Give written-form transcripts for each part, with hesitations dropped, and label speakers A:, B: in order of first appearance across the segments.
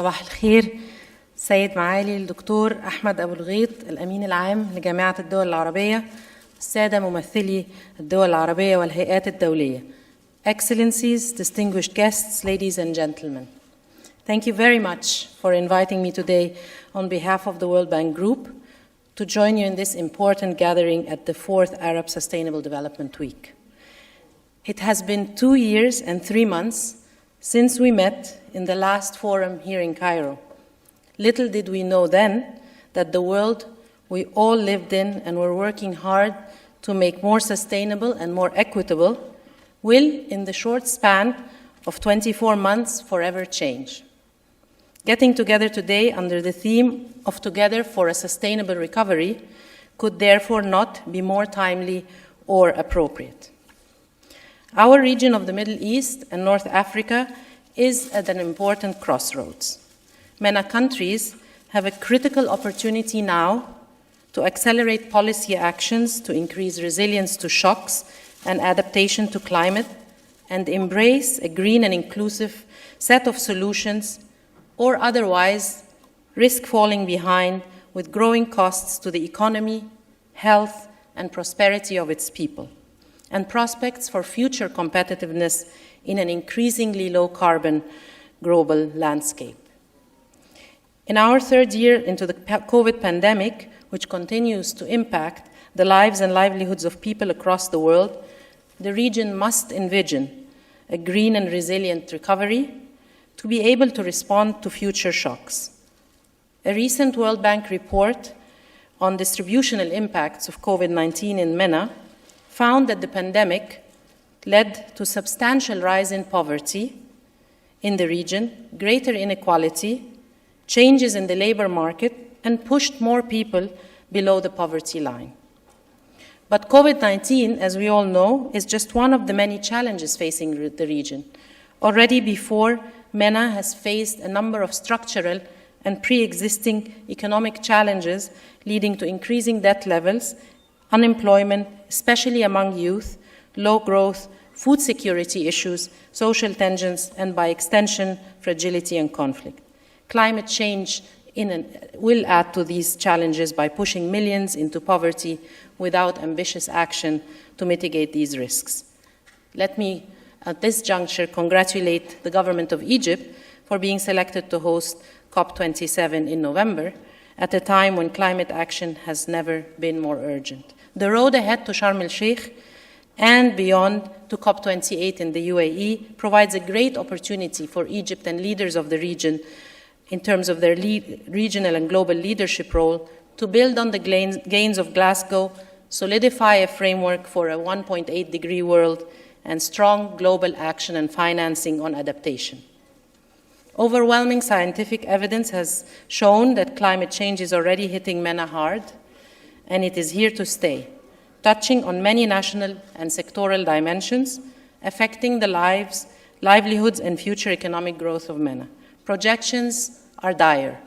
A: صباح الخير. سيد معالي الدكتور أحمد أبو الغيط الأمين العام لجامعة الدول العربية، السادة ممثلي الدول العربية والهيئات الدولية. Excellencies, distinguished guests, ladies and gentlemen. Thank you very much for inviting me today on behalf of the World Bank Group to join you in this important gathering at the 4th Arab Sustainable Development Week. It has been 2 years and 3 months since we met in the last forum here in Cairo. Little did we know then that the world we all lived in and were working hard to make more sustainable and more equitable will, in the short span of 24 months, forever change. Getting together today under the theme of Together for a Sustainable Recovery could therefore not be more timely or appropriate. Our region of the Middle East and North Africa is at an important crossroads. MENA countries have a critical opportunity now to accelerate policy actions to increase resilience to shocks and adaptation to climate and embrace a green and inclusive set of solutions, or otherwise risk falling behind with growing costs to the economy, health, and prosperity of its people, and prospects for future competitiveness in an increasingly low-carbon global landscape. In our third year into the COVID pandemic, which continues to impact the lives and livelihoods of people across the world, the region must envision a green and resilient recovery to be able to respond to future shocks. A recent World Bank report on distributional impacts of COVID-19 in MENA found that the pandemic led to substantial rise in poverty in the region, greater inequality, changes in the labor market, and pushed more people below the poverty line. But COVID-19, as we all know, is just one of the many challenges facing the region. Already before, MENA has faced a number of structural and pre-existing economic challenges leading to increasing debt levels, unemployment, especially among youth, low growth, food security issues, social tensions, and by extension, fragility and conflict. Climate change will add to these challenges by pushing millions into poverty without ambitious action to mitigate these risks. Let me, at this juncture, congratulate the government of Egypt for being selected to host COP27 in November, at a time when climate action has never been more urgent. The road ahead to Sharm el-Sheikh and beyond to COP28 in the UAE provides a great opportunity for Egypt and leaders of the region in terms of their regional and global leadership role to build on the gains of Glasgow, solidify a framework for a 1.8-degree world, and strong global action and financing on adaptation. Overwhelming scientific evidence has shown that climate change is already hitting MENA hard, and it is here to stay, touching on many national and sectoral dimensions, affecting the lives, livelihoods, and future economic growth of MENA. Projections are dire.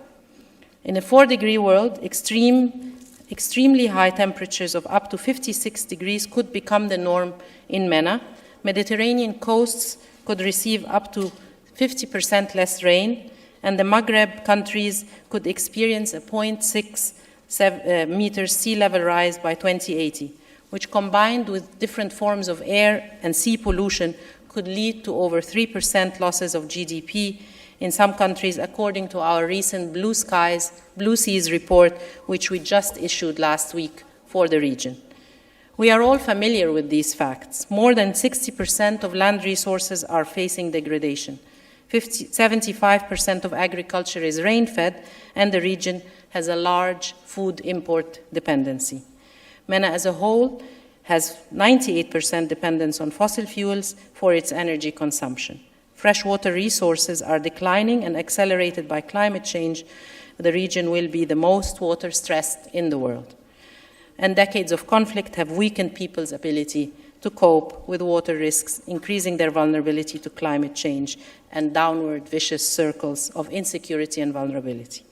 A: In a 4-degree world, extremely high temperatures of up to 56 degrees could become the norm in MENA. Mediterranean coasts could receive up to 50% less rain, and the Maghreb countries could experience a 0.6 meters sea level rise by 2080, which combined with different forms of air and sea pollution could lead to over 3% losses of GDP in some countries, according to our recent Blue Seas report, which we just issued last week for the region. We are all familiar with these facts. More than 60% of land resources are facing degradation. 75% of agriculture is rain-fed, and the region has a large food import dependency. MENA as a whole has 98% dependence on fossil fuels for its energy consumption. Freshwater resources are declining, and accelerated by climate change, the region will be the most water-stressed in the world. And decades of conflict have weakened people's ability to cope with water risks, increasing their vulnerability to climate change and downward vicious circles of insecurity and vulnerability.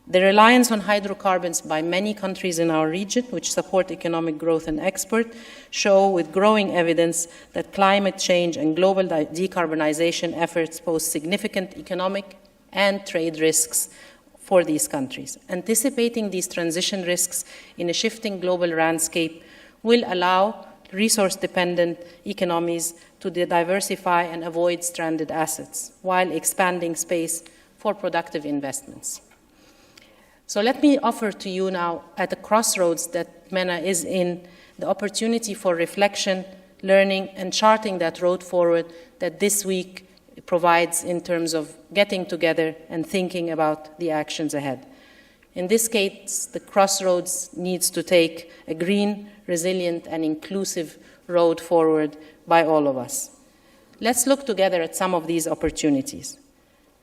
A: The reliance on hydrocarbons by many countries in our region, which support economic growth and export, show with growing evidence that climate change and global decarbonization efforts pose significant economic and trade risks for these countries. Anticipating these transition risks in a shifting global landscape will allow resource-dependent economies to diversify and avoid stranded assets while expanding space for productive investments. So let me offer to you now, at the crossroads that MENA is in, the opportunity for reflection, learning, and charting that road forward that this week provides in terms of getting together and thinking about the actions ahead. In this case, the crossroads needs to take a green, resilient, and inclusive road forward by all of us. Let's look together at some of these opportunities.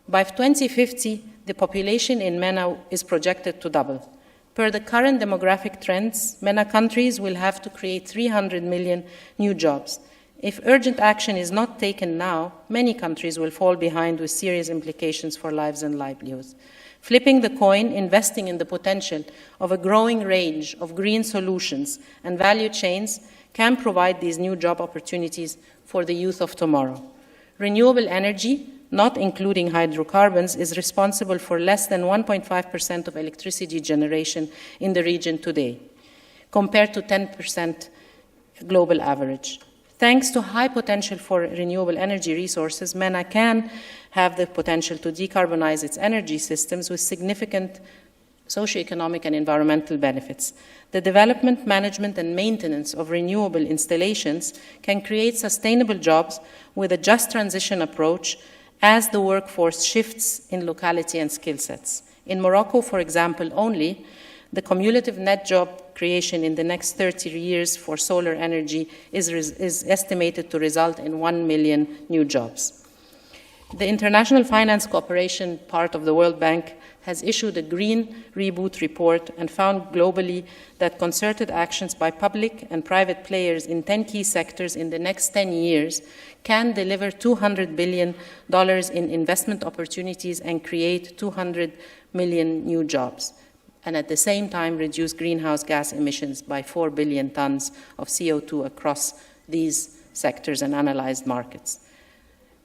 A: By 2050, the population in MENA is projected to double. Per the current demographic trends, MENA countries will have to create 300 million new jobs. If urgent action is not taken now, many countries will fall behind with serious implications for lives and livelihoods. Flipping the coin, investing in the potential of a growing range of green solutions and value chains can provide these new job opportunities for the youth of tomorrow. Renewable energy, not including hydrocarbons, is responsible for less than 1.5% of electricity generation in the region today, compared to 10% global average. Thanks to high potential for renewable energy resources, MENA can have the potential to decarbonize its energy systems with significant socioeconomic and environmental benefits. The development, management, and maintenance of renewable installations can create sustainable jobs with a just transition approach as the workforce shifts in locality and skill sets. In Morocco, for example, only, the cumulative net job creation in the next 30 years for solar energy is estimated to result in 1 million new jobs. The International Finance Cooperation part of the World Bank has issued a Green Reboot report and found globally that concerted actions by public and private players in 10 key sectors in the next 10 years can deliver $200 billion in investment opportunities and create 200 million new jobs, and at the same time reduce greenhouse gas emissions by 4 billion tons of CO2 across these sectors and analyzed markets.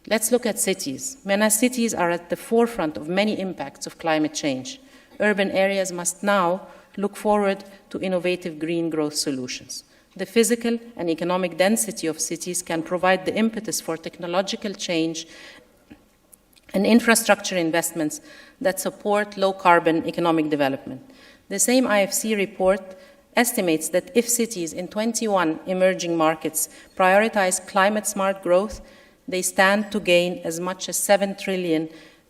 A: Let's look at cities. MENA cities are at the forefront of many impacts of climate change. Urban areas must now look forward to innovative green growth solutions. The physical and economic density of cities can provide the impetus for technological change and infrastructure investments that support low-carbon economic development. The same IFC report estimates that if cities in 21 emerging markets prioritize climate-smart growth, they stand to gain as much as $7 trillion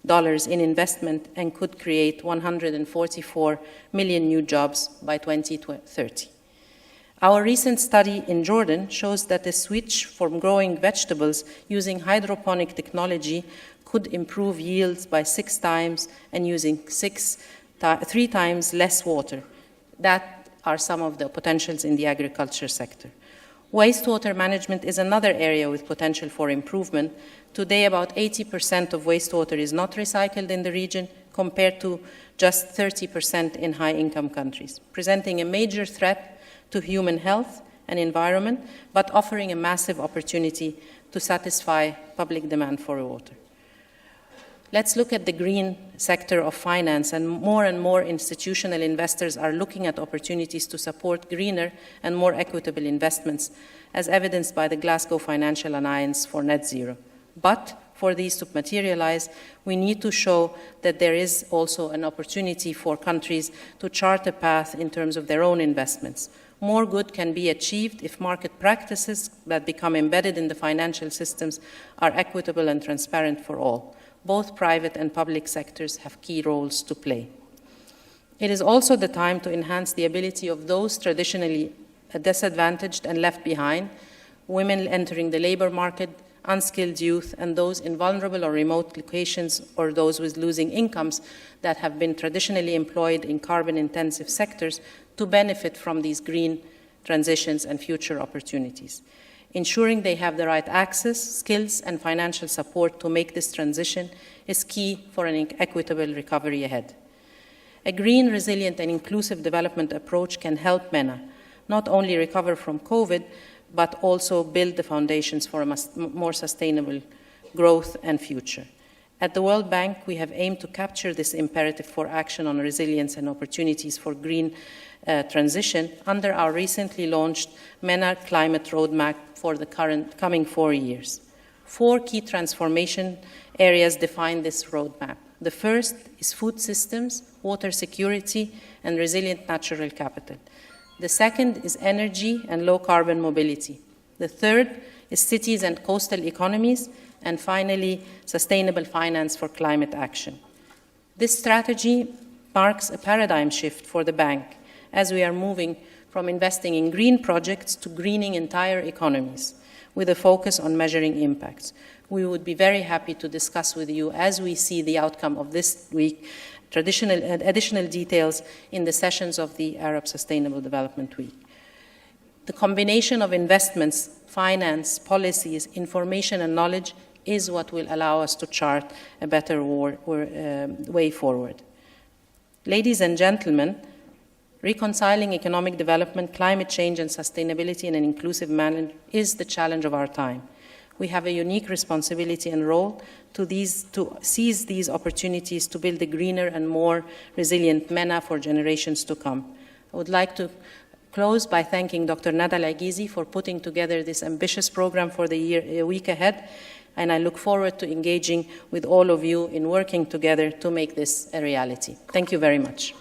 A: in investment and could create 144 million new jobs by 2030. Our recent study in Jordan shows that the switch from growing vegetables using hydroponic technology could improve yields by 6 times and using 3 times less water. That are some of the potentials in the agriculture sector. Wastewater management is another area with potential for improvement. Today, about 80% of wastewater is not recycled in the region, compared to just 30% in high-income countries, presenting a major threat to human health and environment, but offering a massive opportunity to satisfy public demand for water. Let's look at the green sector of finance, and more institutional investors are looking at opportunities to support greener and more equitable investments, as evidenced by the Glasgow Financial Alliance for Net Zero. But for these to materialize, we need to show that there is also an opportunity for countries to chart a path in terms of their own investments. More good can be achieved if market practices that become embedded in the financial systems are equitable and transparent for all. Both private and public sectors have key roles to play. It is also the time to enhance the ability of those traditionally disadvantaged and left behind, women entering the labor market, unskilled youth, and those in vulnerable or remote locations, or those with losing incomes that have been traditionally employed in carbon-intensive sectors, to benefit from these green transitions and future opportunities. Ensuring they have the right access, skills, and financial support to make this transition is key for an equitable recovery ahead. A green, resilient, and inclusive development approach can help MENA not only recover from COVID, but also build the foundations for a more sustainable growth and future. At the World Bank, we have aimed to capture this imperative for action on resilience and opportunities for green transition under our recently launched MENA Climate Roadmap for the coming 4 years. 4 key transformation areas define this roadmap. The first is food systems, water security, and resilient natural capital. The second is energy and low-carbon mobility. The third is cities and coastal economies, and finally, sustainable finance for climate action. This strategy marks a paradigm shift for the bank as we are moving from investing in green projects to greening entire economies with a focus on measuring impacts. We would be very happy to discuss with you as we see the outcome of this week additional details in the sessions of the Arab Sustainable Development Week. The combination of investments, finance, policies, information, and knowledge is what will allow us to chart a better way forward. Ladies and gentlemen, reconciling economic development, climate change, and sustainability in an inclusive manner is the challenge of our time. We have a unique responsibility and role to seize these opportunities to build a greener and more resilient MENA for generations to come. I would like to close by thanking Dr. Nada Al-Agizi for putting together this ambitious program for the week ahead, and I look forward to engaging with all of you in working together to make this a reality. Thank you very much.